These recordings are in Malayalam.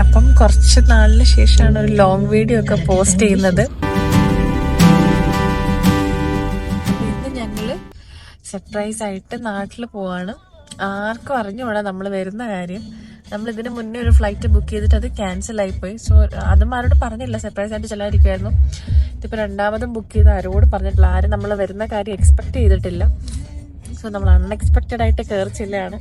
അപ്പം കുറച്ച് നാളിന് ശേഷമാണ് ഒരു ലോങ് വീഡിയോ ഒക്കെ പോസ്റ്റ് ചെയ്യുന്നത്. ഇന്ന് ഞങ്ങള് സർപ്രൈസ് ആയിട്ട് നാട്ടിൽ പോവാണ്. ആർക്കും അറിഞ്ഞൂടാ നമ്മൾ വരുന്ന കാര്യം. നമ്മൾ ഇതിന് മുന്നേ ഒരു ഫ്ലൈറ്റ് ബുക്ക് ചെയ്തിട്ട് അത് ക്യാൻസൽ ആയിപ്പോയി. സോ അതും ആരോട് പറഞ്ഞില്ല, സർപ്രൈസ് ആയിട്ട് ചെല്ലാതിരിക്കുമായിരുന്നു. ഇതിപ്പോൾ രണ്ടാമതും ബുക്ക് ചെയ്ത് ആരോട് പറഞ്ഞിട്ടില്ല. ആരും നമ്മൾ വരുന്ന കാര്യം എക്സ്പെക്ട് ചെയ്തിട്ടില്ല. സോ നമ്മൾ അൺഎക്സ്പെക്റ്റഡ് ആയിട്ട് കയറി ചെല്ലുകയാണ്.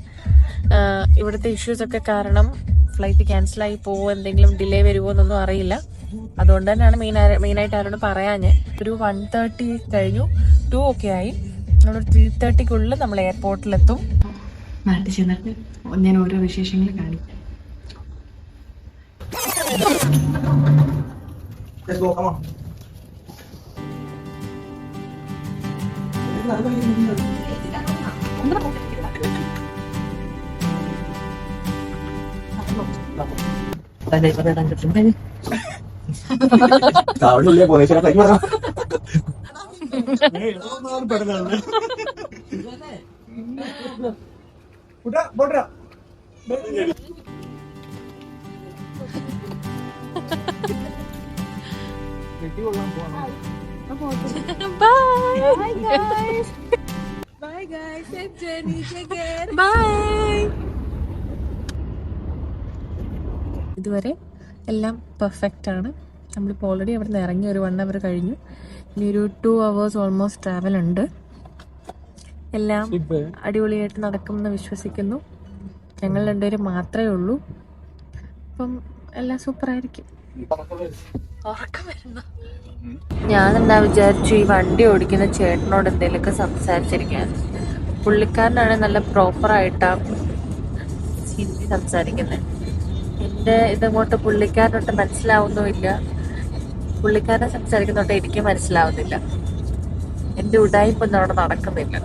ഇവിടുത്തെ ഇഷ്യൂസൊക്കെ കാരണം ഫ്ലൈറ്റ് ക്യാൻസലായി പോവോ, എന്തെങ്കിലും ഡിലേ വരുമോ എന്നൊന്നും അറിയില്ല. അതുകൊണ്ട് തന്നെയാണ് മെയിനായിട്ട് ആരോട് പറയാഞ്ഞ്. ഒരു 1:30 കഴിഞ്ഞു, 2 ഒക്കെ ആയി. നമ്മളൊരു 3:30 നമ്മൾ എയർപോർട്ടിലെത്തും. നാട്ടിൽ ചെന്നിട്ട് ഞാൻ ഓരോ വിശേഷങ്ങൾ കാണിക്കാം. Bye guys, I'm Jenny. Take care. Bye. ഇതുവരെ എല്ലാം പെർഫെക്റ്റ് ആണ്. നമ്മളിപ്പോൾ ഓൾറെഡി അവിടെ നിന്ന് ഇറങ്ങി ഒരു 1 hour കഴിഞ്ഞു. ഇനി ഒരു 2 hours ഓൾമോസ്റ്റ് ട്രാവൽ ഉണ്ട്. എല്ലാം അടിപൊളിയായിട്ട് നടക്കുമെന്ന് വിശ്വസിക്കുന്നു. ഞങ്ങൾ രണ്ടുപേരും മാത്രമേ ഉള്ളൂ. അപ്പം എല്ലാം സൂപ്പറായിരിക്കും. ഞാനെന്താ വിചാരിച്ചു, ഈ വണ്ടി ഓടിക്കുന്ന ചേട്ടനോട് എന്തെങ്കിലുമൊക്കെ സംസാരിച്ചിരിക്കാൻ. പുള്ളിക്കാരനാണ് നല്ല പ്രോപ്പറായിട്ടാണ് ഹിന്ദി സംസാരിക്കുന്നത്. എൻ്റെ ഇതങ്ങോട്ട് പുള്ളിക്കാരനോട്ട് മനസ്സിലാവുന്നുമില്ല, പുള്ളിക്കാരനെ സംസാരിക്കുന്നോട്ട് എനിക്ക് മനസ്സിലാവുന്നില്ല. എൻ്റെ ഉടായിപ്പൊന്നും അവിടെ നടക്കുന്നില്ല.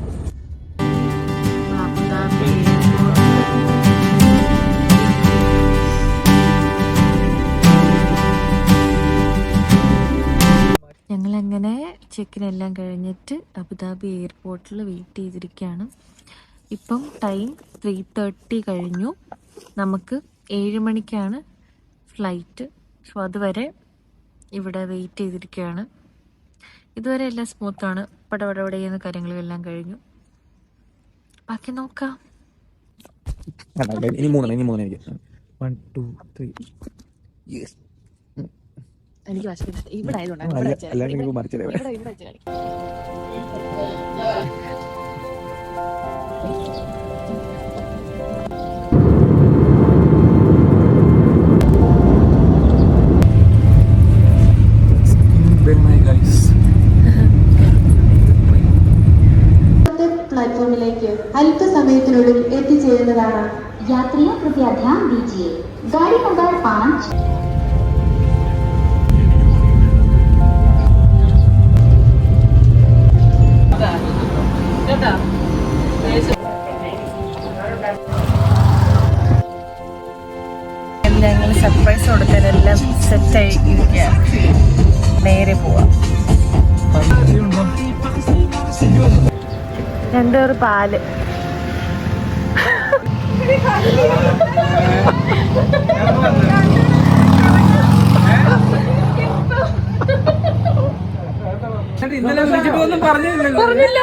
ഞങ്ങളങ്ങനെ ചെക്കിനെല്ലാം കഴിഞ്ഞിട്ട് അബുദാബി എയർപോർട്ടിൽ വെയിറ്റ് ചെയ്തിരിക്കുകയാണ്. ഇപ്പം ടൈം 3:30 കഴിഞ്ഞു. നമുക്ക് 7 മണിക്കാണ് ഫ്ലൈറ്റ്. സോ അതുവരെ ഇവിടെ വെയിറ്റ് ചെയ്തിരിക്കുകയാണ്. ഇതുവരെ എല്ലാം സ്മൂത്താണ്. പടപടപട ചെയ്യുന്ന കാര്യങ്ങളെല്ലാം കഴിഞ്ഞു. ബാക്കി നോക്കാം. ഇനി മൂന്ന് 1 2 3. എനിക്ക് ഇവിടെ ആയതുകൊണ്ടാണ്. प्लेटफॉर्मिലേക്ക് അല്പസമയത്തിനുള്ളിൽ എത്തിച്ചേരുന്നതാണ്. यात्रियों कृपया ध्यान दीजिए, गाड़ी नंबर 5 ഞങ്ങൾ സർപ്രൈസ് കൊടുക്കാനെല്ലാം സെറ്റായി ഇരിക്കുകയാണ്. നേരെ പോവാം. 2 പാല്. ഇന്നലെ വിളിച്ചപ്പോന്നും പറഞ്ഞില്ല.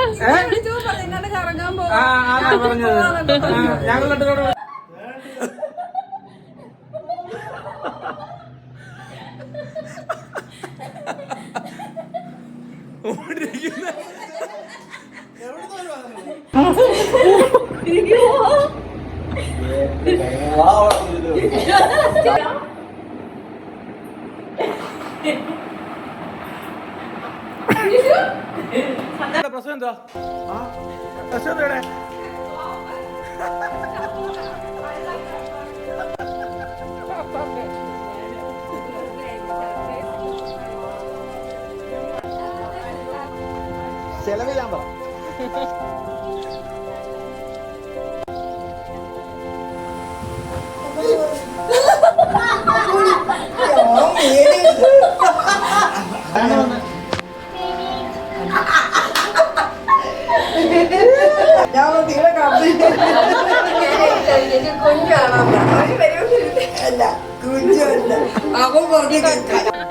ഞങ്ങൾ പ്രശ്നം എന്താ? പ്രശ്നം എവിടെ? ചെലവില്ലാൻ പറ. ഞാൻ തീരെ കുഞ്ഞാണോ അല്ല കുഞ്ഞല്ല അവൻ പറഞ്ഞു